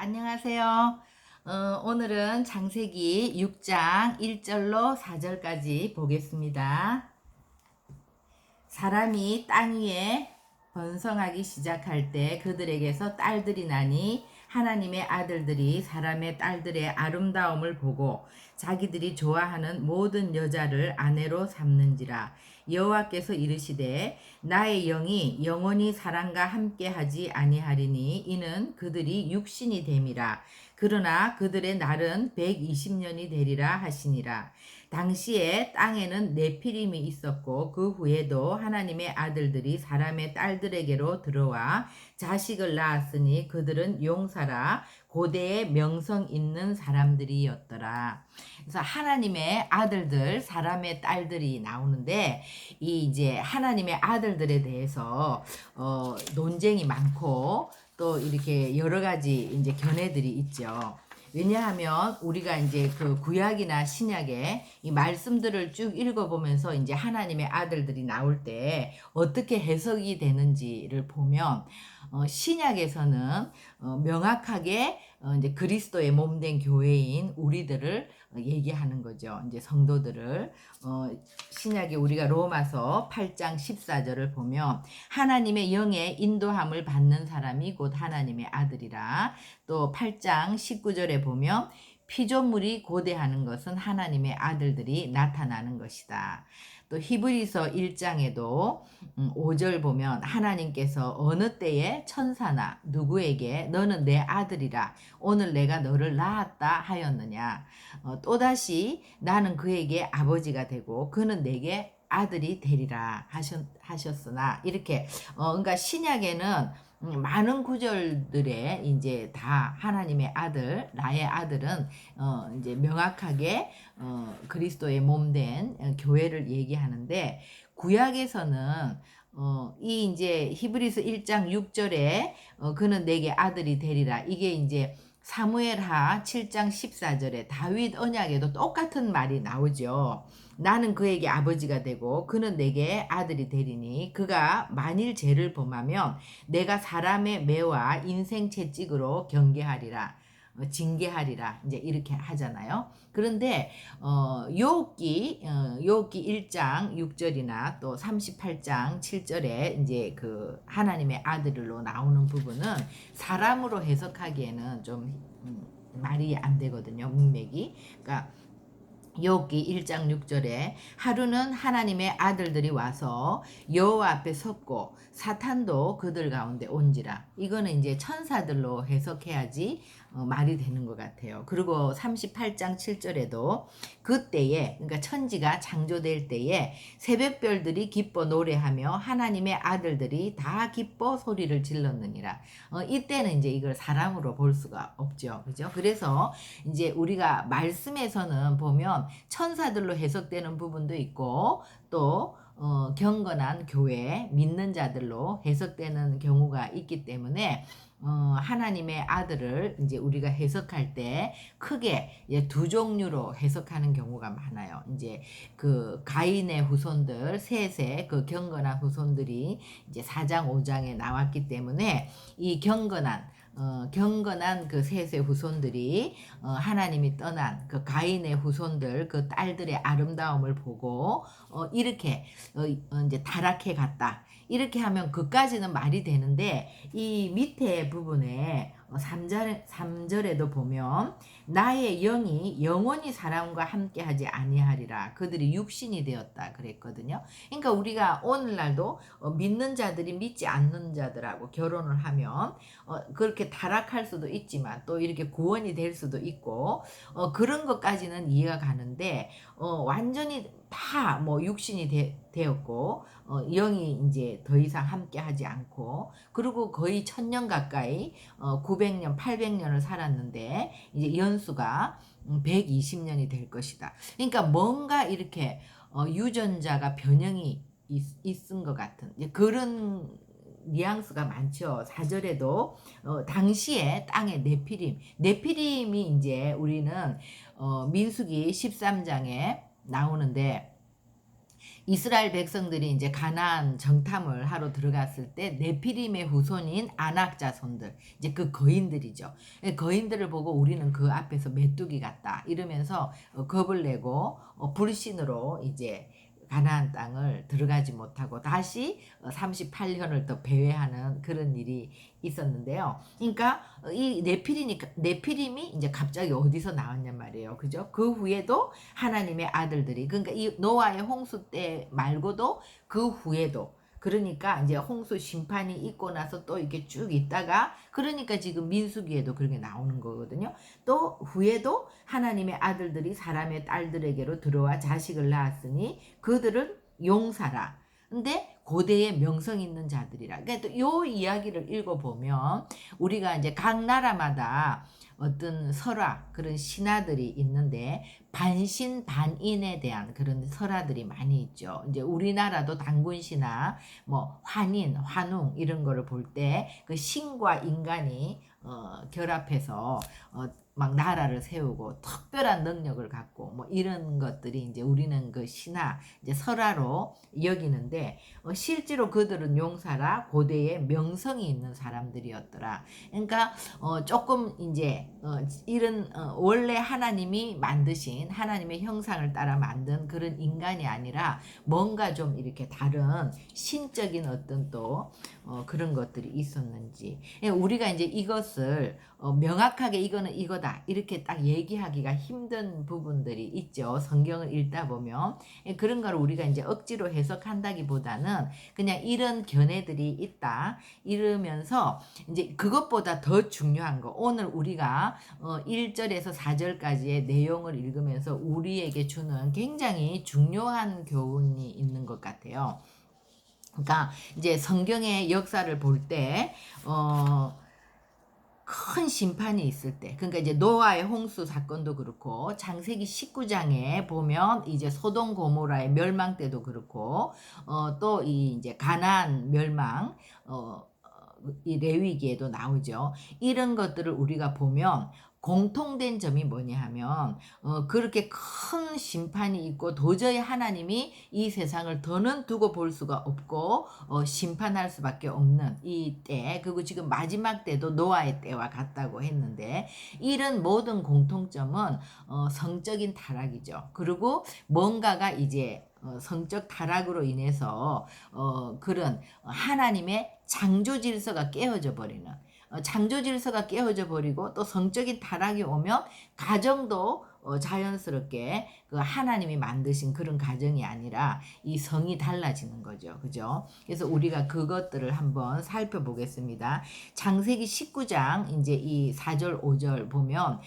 안녕하세요. 오늘은 창세기 6장 1절로 4절까지 보겠습니다. 사람이 땅 위에 번성하기 시작할 때 그들에게서 딸들이 나니 하나님의 아들들이 사람의 딸들의 아름다움을 보고 자기들이 좋아하는 모든 여자를 아내로 삼는지라. 여호와께서 이르시되 나의 영이 영원히 사람과 함께하지 아니하리니 이는 그들이 육신이 됨이라. 그러나 그들의 날은 120년이 되리라 하시니라. 당시에 땅에는 네피림이 있었고 그 후에도 하나님의 아들들이 사람의 딸들에게로 들어와 자식을 낳았으니 그들은 용사라 고대의 명성 있는 사람들이었더라. 그래서 하나님의 아들들, 사람의 딸들이 나오는데 이 이제 하나님의 아들들에 대해서 논쟁이 많고 또 이렇게 여러 가지 이제 견해들이 있죠. 왜냐하면 우리가 이제 그 구약이나 신약의 이 말씀들을 쭉 읽어보면서 이제 하나님의 아들들이 나올 때 어떻게 해석이 되는지를 보면 신약에서는 명확하게 이제 그리스도의 몸된 교회인 우리들을 얘기하는 거죠. 이제 성도들을 신약에 우리가 로마서 8장 14절을 보면 하나님의 영의 인도함을 받는 사람이 곧 하나님의 아들이라. 또 8장 19절에 보면 피조물이 고대하는 것은 하나님의 아들들이 나타나는 것이다. 또 히브리서 1장에도 5절 보면 하나님께서 어느 때에 천사나 누구에게 너는 내 아들이라 오늘 내가 너를 낳았다 하였느냐. 또다시 나는 그에게 아버지가 되고 그는 내게 아들이 되리라 하셨으나 이렇게 그러니까 신약에는 많은 구절들에 이제 다 하나님의 아들, 나의 아들은 이제 명확하게 그리스도의 몸된 교회를 얘기하는데 구약에서는 이 이제 히브리서 1장 6절에 그는 내게 아들이 되리라. 이게 이제 사무엘하 7장 14절에 다윗 언약에도 똑같은 말이 나오죠. 나는 그에게 아버지가 되고 그는 내게 아들이 되리니 그가 만일 죄를 범하면 내가 사람의 매와 인생 채찍으로 경계하리라. 징계하리라 이제 이렇게 하잖아요. 그런데 욥기 1장 6절이나 또 38장 7절에 이제 그 하나님의 아들로 나오는 부분은 사람으로 해석하기에는 좀 말이 안 되거든요. 문맥이. 그러니까 욥기 1장 6절에 하루는 하나님의 아들들이 와서 여호와 앞에 섰고 사탄도 그들 가운데 온지라. 이거는 이제 천사들로 해석해야지 말이 되는 것 같아요. 그리고 38장 7절에도 그때에 그러니까 천지가 창조될 때에 새벽별들이 기뻐 노래하며 하나님의 아들들이 다 기뻐 소리를 질렀느니라. 이때는 이제 이걸 사람으로 볼 수가 없죠. 그죠? 그래서 이제 우리가 말씀에서는 보면 천사들로 해석되는 부분도 있고 또 경건한 교회 믿는 자들로 해석되는 경우가 있기 때문에 하나님의 아들을 이제 우리가 해석할 때 크게 이제 두 종류로 해석하는 경우가 많아요. 이제 그 가인의 후손들 셋의 그 경건한 후손들이 이제 4장 5장에 나왔기 때문에 이 경건한 그 셋의 후손들이 하나님이 떠난 그 가인의 후손들 그 딸들의 아름다움을 보고 이렇게 이제 타락해 갔다. 이렇게 하면 그까지는 말이 되는데 이 밑에 부분에 3절에도 보면 나의 영이 영원히 사람과 함께하지 아니하리라 그들이 육신이 되었다 그랬거든요. 그러니까 우리가 오늘날도 믿는 자들이 믿지 않는 자들하고 결혼을 하면 그렇게 타락할 수도 있지만 또 이렇게 구원이 될 수도 있고 그런 것까지는 이해가 가는데 완전히 다 뭐 육신이 되었고 영이 이제 더 이상 함께 하지 않고 그리고 거의 1000년 가까이 900년 800년을 살았는데 이제 연수가 120년이 될 것이다. 그러니까 뭔가 이렇게 유전자가 변형이 있은 것 같은 그런 뉘앙스가 많죠. 4절에도 당시에 땅의 네피림이 이제 우리는 민수기 13장에 나오는데 이스라엘 백성들이 이제 가나안 정탐을 하러 들어갔을 때 네피림의 후손인 아낙 자손들, 이제 그 거인들이죠. 거인들을 보고 우리는 그 앞에서 메뚜기 같다 이러면서 겁을 내고 불신으로 이제 가나안 땅을 들어가지 못하고 다시 38년을 더 배회하는 그런 일이 있었는데요. 그러니까 이 네피림이 이제 갑자기 어디서 나왔냔 말이에요. 그죠? 그 후에도 하나님의 아들들이, 그러니까 이 노아의 홍수 때 말고도 그 후에도, 그러니까 이제 홍수 심판이 있고 나서 또 이렇게 쭉 있다가, 그러니까 지금 민수기에도 그렇게 나오는 거거든요. 또 후에도 하나님의 아들들이 사람의 딸들에게로 들어와 자식을 낳았으니 그들을 용사라. 근데 고대에 명성 있는 자들이라. 그러니까 또 요 이야기를 읽어보면 우리가 이제 각 나라마다 어떤 설화, 그런 신화들이 있는데 반신반인에 대한 그런 설화들이 많이 있죠. 이제 우리나라도 단군 신화, 뭐 환인, 환웅 이런 거를 볼 때 그 신과 인간이 결합해서 막 나라를 세우고 특별한 능력을 갖고 뭐 이런 것들이 이제 우리는 그 신화, 이제 설화로 여기는데 실제로 그들은 용사라 고대에 명성이 있는 사람들이었더라. 그러니까 조금 이제 이런 원래 하나님이 만드신 하나님의 형상을 따라 만든 그런 인간이 아니라 뭔가 좀 이렇게 다른 신적인 어떤 또 그런 것들이 있었는지, 우리가 이제 이것을 명확하게 이거는 이거다 이렇게 딱 얘기하기가 힘든 부분들이 있죠. 성경을 읽다 보면 그런 걸 우리가 이제 억지로 해석한다기보다는 그냥 이런 견해들이 있다 이러면서, 이제 그것보다 더 중요한 거, 오늘 우리가 1절에서 4절까지의 내용을 읽으면서 우리에게 주는 굉장히 중요한 교훈이 있는 것 같아요. 그러니까 이제 성경의 역사를 볼 때 큰 심판이 있을 때, 그러니까 이제 노아의 홍수 사건도 그렇고 창세기 19장에 보면 이제 소돔 고모라의 멸망 때도 그렇고 또 이 이제 가나안 멸망, 이 레위기에도 나오죠. 이런 것들을 우리가 보면 공통된 점이 뭐냐 하면 그렇게 큰 심판이 있고 도저히 하나님이 이 세상을 더는 두고 볼 수가 없고 심판할 수밖에 없는 이 때, 그리고 지금 마지막 때도 노아의 때와 같다고 했는데, 이런 모든 공통점은 성적인 타락이죠. 그리고 뭔가가 이제 성적 타락으로 인해서 그런 하나님의 창조 질서가 깨어져 버리는, 창조 질서가 깨어져 버리고 또 성적인 타락이 오면 가정도 자연스럽게 그 하나님이 만드신 그런 가정이 아니라 이 성이 달라지는 거죠. 그죠? 그래서 우리가 그것들을 한번 살펴보겠습니다. 창세기 19장 이제 이 4절 5절 보면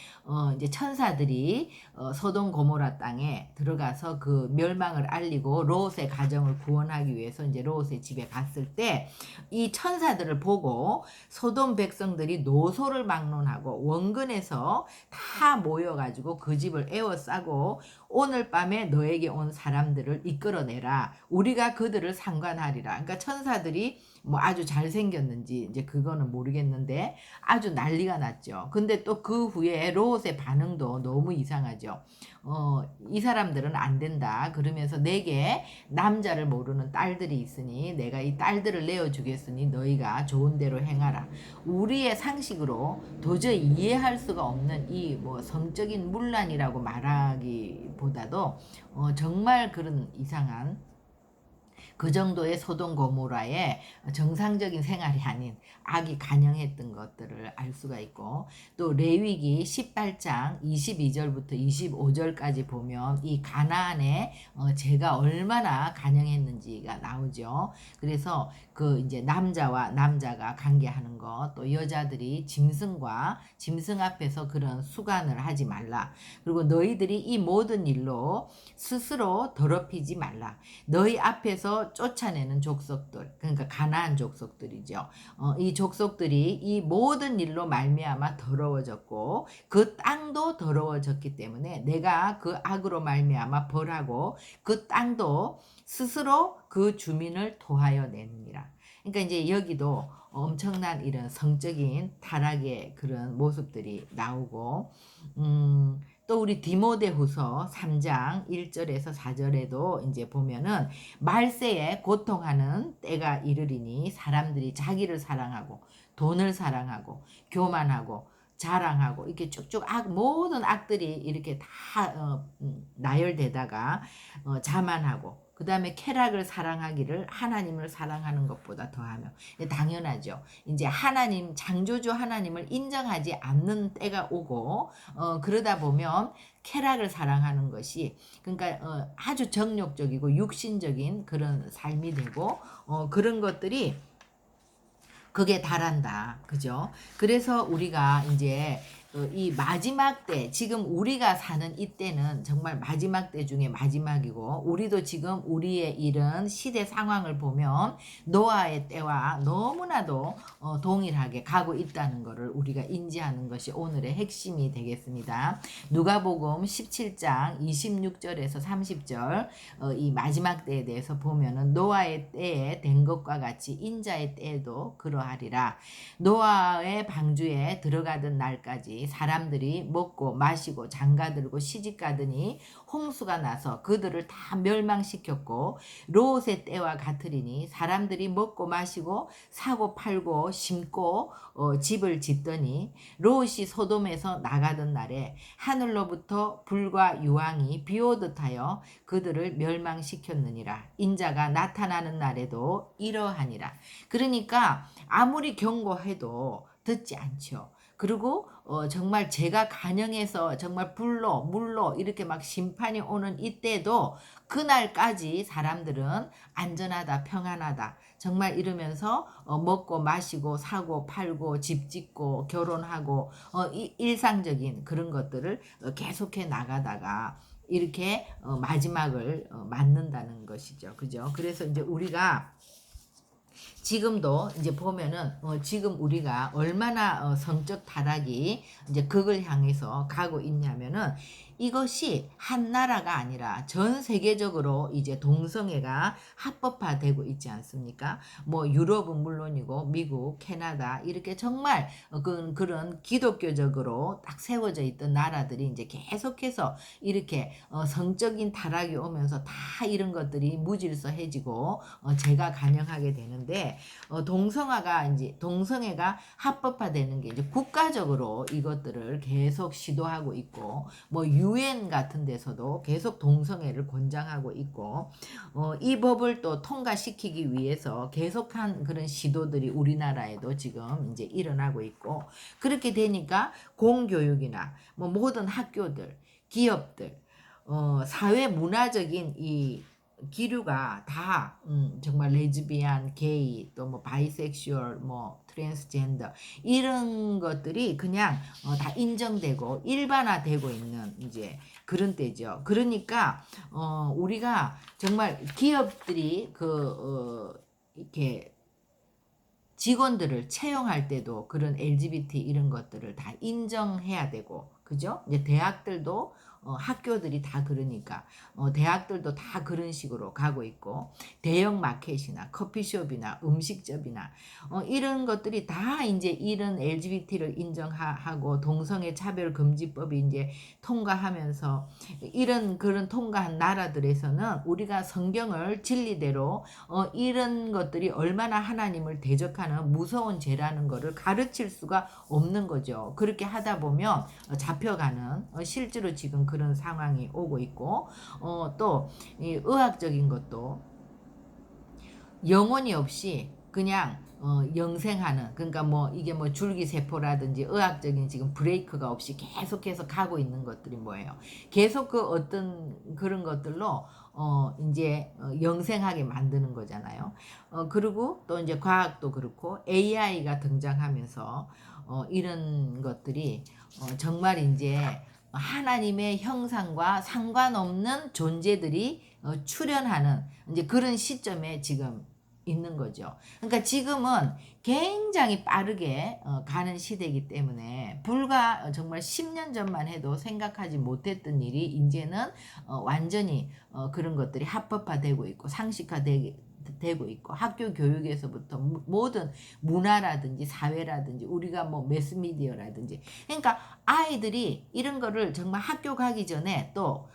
이제 천사들이 소돔 고모라 땅에 들어가서 그 멸망을 알리고 롯의 가정을 구원하기 위해서 이제 롯의 집에 갔을 때 이 천사들을 보고 소돔 백성들이 노소를 막론하고 원근에서 다 모여가지고 그 집을 에워싸고 오늘 밤에 너에게 온 사람들을 이끌어내라. 우리가 그들을 상관하리라. 그러니까 천사들이 뭐 아주 잘생겼는지 이제 그거는 모르겠는데 아주 난리가 났죠. 근데 또 그 후에 롯의 반응도 너무 이상하죠. 이 사람들은 안 된다. 그러면서 내게 남자를 모르는 딸들이 있으니 내가 이 딸들을 내어주겠으니 너희가 좋은 대로 행하라. 우리의 상식으로 도저히 이해할 수가 없는 이 뭐 성적인 문란이라고 말하기보다도 정말 그런 이상한, 그 정도의 소돔 고모라의 정상적인 생활이 아닌 악이 간영했던 것들을 알 수가 있고, 또 레위기 18장 22절부터 25절까지 보면 이 가나안의 죄가 얼마나 간영했는지가 나오죠. 그래서 그 이제 남자와 남자가 관계하는 것, 또 여자들이 짐승 앞에서 그런 수간을 하지 말라. 그리고 너희들이 이 모든 일로 스스로 더럽히지 말라. 너희 앞에서 쫓아내는 족속들, 그러니까 가나안 족속들이죠. 이 족속들이 이 모든 일로 말미암아 더러워졌고 그 땅도 더러워졌기 때문에 내가 그 악으로 말미암아 벌하고 그 땅도 스스로 그 주민을 토하여 내느니라. 그러니까 이제 여기도 엄청난 이런 성적인 타락의 그런 모습들이 나오고, 또 우리 디모데후서 3장 1절에서 4절에도 이제 보면은 말세에 고통하는 때가 이르리니 사람들이 자기를 사랑하고 돈을 사랑하고 교만하고 자랑하고 이렇게 쭉쭉 모든 악들이 이렇게 다 나열되다가 자만하고 그 다음에 쾌락을 사랑하기를 하나님을 사랑하는 것보다 더하며. 당연하죠. 이제 하나님, 창조주 하나님을 인정하지 않는 때가 오고 그러다 보면 쾌락을 사랑하는 것이, 그러니까 아주 정욕적이고 육신적인 그런 삶이 되고 그런 것들이 그게 달한다. 그죠? 그래서 우리가 이제 이 마지막 때, 지금 우리가 사는 이때는 정말 마지막 때 중에 마지막이고, 우리도 지금 우리의 이런 시대 상황을 보면 노아의 때와 너무나도 동일하게 가고 있다는 것을 우리가 인지하는 것이 오늘의 핵심이 되겠습니다. 누가복음 17장 26절에서 30절 이 마지막 때에 대해서 보면은 노아의 때에 된 것과 같이 인자의 때에도 그러하리라. 노아의 방주에 들어가던 날까지 사람들이 먹고 마시고 장가들고 시집가더니 홍수가 나서 그들을 다 멸망시켰고, 롯의 때와 같으리니 사람들이 먹고 마시고 사고 팔고 심고 집을 짓더니, 롯이 소돔에서 나가던 날에 하늘로부터 불과 유황이 비오듯 하여 그들을 멸망시켰느니라. 인자가 나타나는 날에도 이러하니라. 그러니까 아무리 경고해도 듣지 않죠. 그리고 정말 제가 간영해서 정말 불로 물로 이렇게 막 심판이 오는 이때도 그날까지 사람들은 안전하다 평안하다 정말 이러면서 먹고 마시고 사고 팔고 집 짓고 결혼하고 일상적인 그런 것들을 계속해 나가다가 이렇게 마지막을 맞는다는 것이죠. 그죠? 그래서 이제 우리가 지금도 이제 보면은 지금 우리가 얼마나 성적 타락이 이제 극을 향해서 가고 있냐면은, 이것이 한 나라가 아니라 전 세계적으로 이제 동성애가 합법화되고 있지 않습니까? 뭐 유럽은 물론이고 미국, 캐나다 이렇게 정말 그런 기독교적으로 딱 세워져 있던 나라들이 이제 계속해서 이렇게 성적인 타락이 오면서 다 이런 것들이 무질서해지고 제가 간영하게 되는데, 동성애가 합법화되는 게 이제 국가적으로 이것들을 계속 시도하고 있고, 뭐 유엔 같은 데서도 계속 동성애를 권장하고 있고, 이 법을 또 통과시키기 위해서 계속한 그런 시도들이 우리나라에도 지금 이제 일어나고 있고, 그렇게 되니까 공교육이나 뭐 모든 학교들, 기업들, 사회 문화적인 이 기류가 다 정말 레즈비안, 게이, 또 뭐 바이섹슈얼, 뭐 트랜스젠더 이런 것들이 그냥 다 인정되고 일반화되고 있는 이제 그런 때죠. 그러니까 우리가 정말 기업들이 이렇게 직원들을 채용할 때도 그런 LGBT 이런 것들을 다 인정해야 되고, 그죠? 이제 대학들도 학교들이 다 그러니까 대학들도 다 그런 식으로 가고 있고, 대형 마켓이나 커피숍이나 음식점이나 이런 것들이 다 이제 이런 LGBT를 인정하고 동성애 차별 금지법이 이제 통과하면서, 이런 그런 통과한 나라들에서는 우리가 성경을 진리대로 이런 것들이 얼마나 하나님을 대적하는 무서운 죄라는 것을 가르칠 수가 없는 거죠. 그렇게 하다 보면 잡혀가는 실제로 지금 그런 상황이 오고 있고, 또 이 의학적인 것도 영혼이 없이 그냥 영생하는, 그러니까 뭐 이게 뭐 줄기세포라든지 의학적인 지금 브레이크가 없이 계속해서 가고 있는 것들이 뭐예요? 계속 그 어떤 그런 것들로 이제 영생하게 만드는 거잖아요. 그리고 또 이제 과학도 그렇고 AI가 등장하면서 이런 것들이 정말 이제 하나님의 형상과 상관없는 존재들이 출현하는 이제 그런 시점에 지금 있는 거죠. 그러니까 지금은 굉장히 빠르게 가는 시대이기 때문에 불과 정말 10년 전만 해도 생각하지 못했던 일이 이제는 완전히 그런 것들이 합법화되고 있고 상식화되고 되고 있고 학교 교육에서부터 모든 문화라든지 사회라든지 우리가 뭐 매스미디어라든지 그러니까 아이들이 이런 거를 정말 학교 가기 전에 또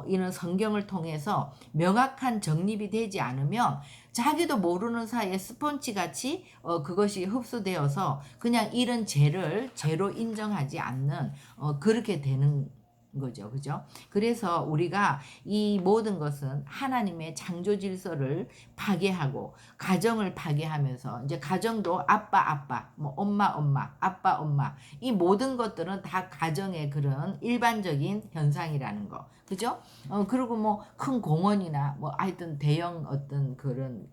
이런 성경을 통해서 명확한 정립이 되지 않으면 자기도 모르는 사이에 스펀지 같이 그것이 흡수되어서 그냥 이런 죄를 죄로 인정하지 않는 그렇게 되는 거죠. 그죠? 그래서 우리가 이 모든 것은 하나님의 창조 질서를 파괴하고 가정을 파괴하면서 이제 가정도 아빠 뭐 엄마 아빠 이 모든 것들은 다 가정의 그런 일반적인 현상이라는 거. 그죠? 그리고 뭐 큰 공원이나 뭐 하여튼 대형 어떤 그런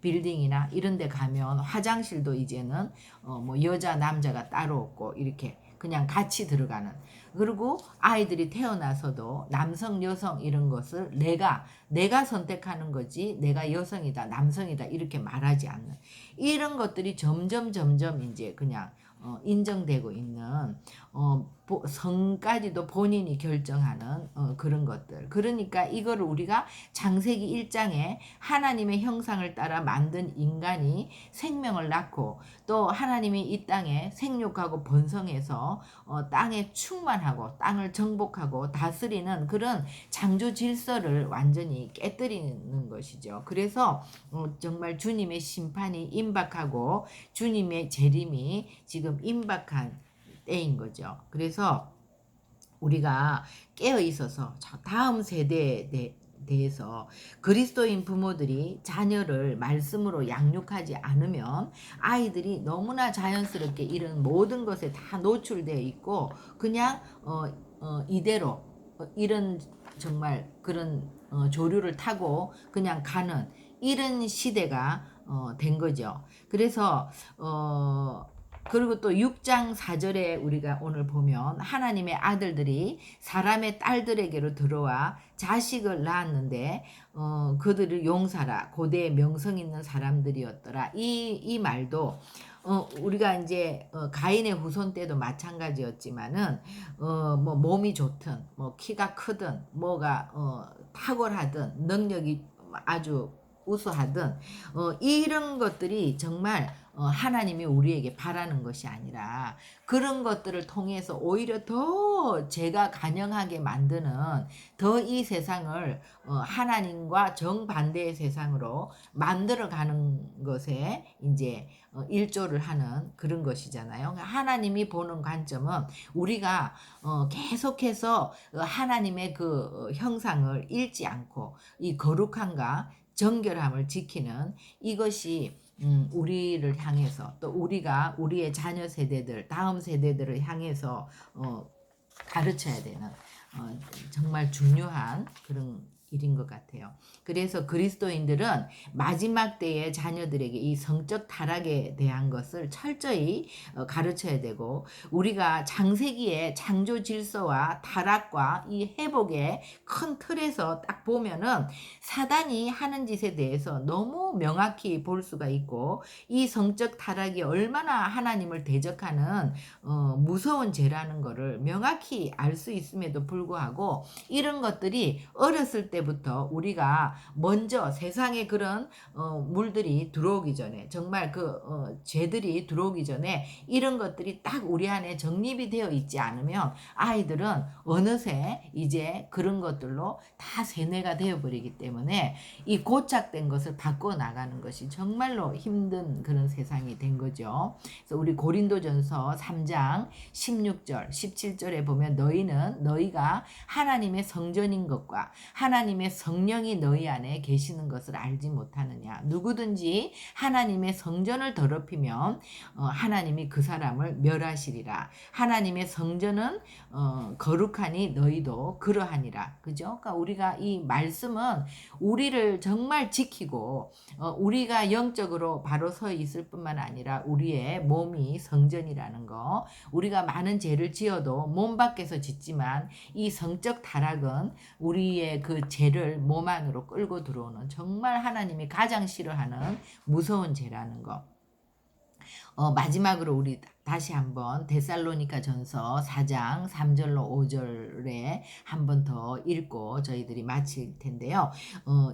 빌딩이나 이런 데 가면 화장실도 이제는 뭐 여자 남자가 따로 없고 이렇게 그냥 같이 들어가는. 그리고 아이들이 태어나서도 남성 여성 이런 것을 내가 선택하는 거지 내가 여성이다 남성이다 이렇게 말하지 않는 이런 것들이 점점 이제 그냥 인정되고 있는 성까지도 본인이 결정하는 그런 것들. 그러니까 이거를 우리가 창세기 1장에 하나님의 형상을 따라 만든 인간이 생명을 낳고 또 하나님이 이 땅에 생육하고 번성해서 땅에 충만하고 땅을 정복하고 다스리는 그런 창조 질서를 완전히 깨뜨리는 것이죠. 그래서 정말 주님의 심판이 임박하고 주님의 재림이 지금 임박한 때인 거죠. 그래서 우리가 깨어 있어서 다음 세대에 대해서 그리스도인 부모들이 자녀를 말씀으로 양육하지 않으면 아이들이 너무나 자연스럽게 이런 모든 것에 다 노출되어 있고 그냥 이대로 이런 정말 그런 조류를 타고 그냥 가는 이런 시대가 된 거죠. 그래서 그리고 또 6장 4절에 우리가 오늘 보면 하나님의 아들들이 사람의 딸들에게로 들어와 자식을 낳았는데 그들을 용사라 고대에 명성 있는 사람들이었더라. 이 말도 우리가 이제 가인의 후손 때도 마찬가지였지만은 뭐 몸이 좋든 뭐 키가 크든 뭐가 탁월하든 능력이 아주 우수하든 이런 것들이 정말 하나님이 우리에게 바라는 것이 아니라 그런 것들을 통해서 오히려 더 죄가 간영하게 만드는 더 이 세상을 하나님과 정반대의 세상으로 만들어가는 것에 이제 일조를 하는 그런 것이잖아요. 하나님이 보는 관점은 우리가 계속해서 하나님의 그 형상을 잃지 않고 이 거룩함과 정결함을 지키는 이것이 우리를 향해서 또 우리가 우리의 자녀 세대들 다음 세대들을 향해서 가르쳐야 되는 정말 중요한 그런 일인 것 같아요. 그래서 그리스도인들은 마지막 때의 자녀들에게 이 성적 타락에 대한 것을 철저히 가르쳐야 되고 우리가 창세기의 창조 질서와 타락과 이 회복의 큰 틀에서 딱 보면은 사단이 하는 짓에 대해서 너무 명확히 볼 수가 있고 이 성적 타락이 얼마나 하나님을 대적하는 무서운 죄라는 거를 명확히 알 수 있음에도 불구하고 이런 것들이 어렸을 때부터 우리가 먼저 세상에 그런 물들이 들어오기 전에 정말 그 죄들이 들어오기 전에 이런 것들이 딱 우리 안에 정립이 되어 있지 않으면 아이들은 어느새 이제 그런 것들로 다 세뇌가 되어버리기 때문에 이 고착된 것을 바꿔 나가는 것이 정말로 힘든 그런 세상이 된 거죠. 그래서 우리 고린도전서 3장 16절 17절에 보면 너희가 하나님의 성전인 것과 하나님의 성령이 너희 안에 계시는 것을 알지 못하느냐. 누구든지 하나님의 성전을 더럽히면 하나님이 그 사람을 멸하시리라. 하나님의 성전은 거룩하니 너희도 그러하니라. 그죠? 그러니까 우리가 이 말씀은 우리를 정말 지키고 우리가 영적으로 바로 서 있을 뿐만 아니라 우리의 몸이 성전이라는 거. 우리가 많은 죄를 지어도 몸 밖에서 짓지만 이 성적 타락은 우리의 그 죄를 몸 안으로 끌고 들어오는 정말 하나님이 가장 싫어하는 무서운 죄라는 거. 마지막으로 우리 다시 한번 데살로니가 전서 4장 3절로 5절에 한 번 더 읽고 저희들이 마칠 텐데요.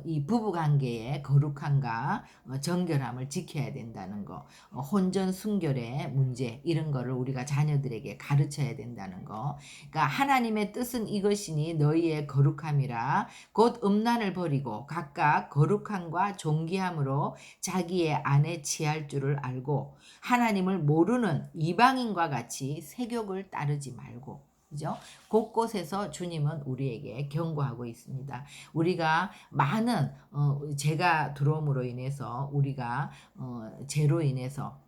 이 부부관계의 거룩함과 정결함을 지켜야 된다는 거, 혼전 순결의 문제 이런 거를 우리가 자녀들에게 가르쳐야 된다는 거. 그러니까 하나님의 뜻은 이것이니 너희의 거룩함이라 곧 음란을 버리고 각각 거룩함과 존귀함으로 자기의 안에 취할 줄을 알고 하나님을 모르는 이방인과 같이 세욕을 따르지 말고, 그죠? 곳곳에서 주님은 우리에게 경고하고 있습니다. 우리가 많은 죄가 들어옴으로 인해서 우리가 죄로 인해서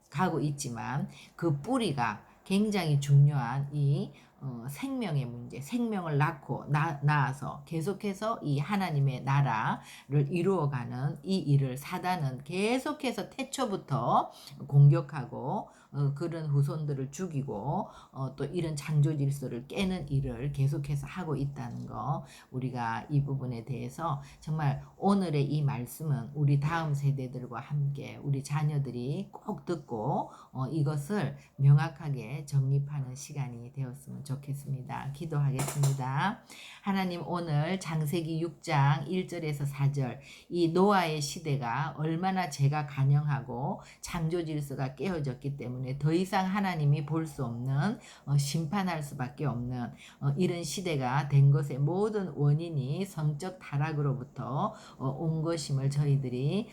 가고 있지만 그 뿌리가 굉장히 중요한 이 생명의 문제, 생명을 낳아서 계속해서 이 하나님의 나라를 이루어가는 이 일을 사단은 계속해서 태초부터 공격하고 그런 후손들을 죽이고 또 이런 창조 질서를 깨는 일을 계속해서 하고 있다는 거, 우리가 이 부분에 대해서 정말 오늘의 이 말씀은 우리 다음 세대들과 함께 우리 자녀들이 꼭 듣고 이것을 명확하게 정립하는 시간이 되었으면 좋겠습니다. 기도하겠습니다. 하나님, 오늘 창세기 6장 1절에서 4절 이 노아의 시대가 얼마나 죄가 간영하고 창조 질서가 깨어졌기 때문에 더 이상 하나님이 볼 수 없는 심판할 수밖에 없는 이런 시대가 된 것의 모든 원인이 성적 타락으로부터 온 것임을 저희들이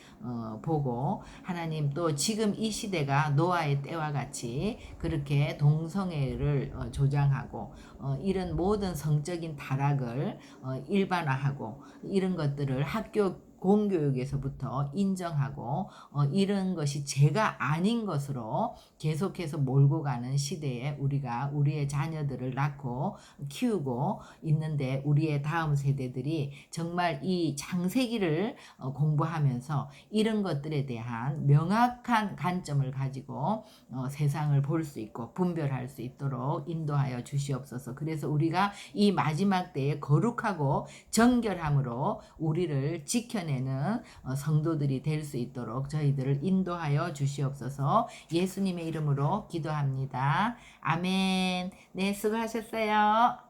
보고, 하나님 또 지금 이 시대가 노아의 때와 같이 그렇게 동성애를 조장하고 이런 모든 성적인 타락을 일반화하고 이런 것들을 학교 공교육에서부터 인정하고 이런 것이 죄가 아닌 것으로 계속해서 몰고 가는 시대에 우리가 우리의 자녀들을 낳고 키우고 있는데, 우리의 다음 세대들이 정말 이 창세기를 공부하면서 이런 것들에 대한 명확한 관점을 가지고 세상을 볼 수 있고 분별할 수 있도록 인도하여 주시옵소서. 그래서 우리가 이 마지막 때에 거룩하고 정결함으로 우리를 지켜내는 성도들이 될 수 있도록 저희들을 인도하여 주시옵소서. 예수님의 이름으로 기도합니다. 아멘. 네, 수고하셨어요.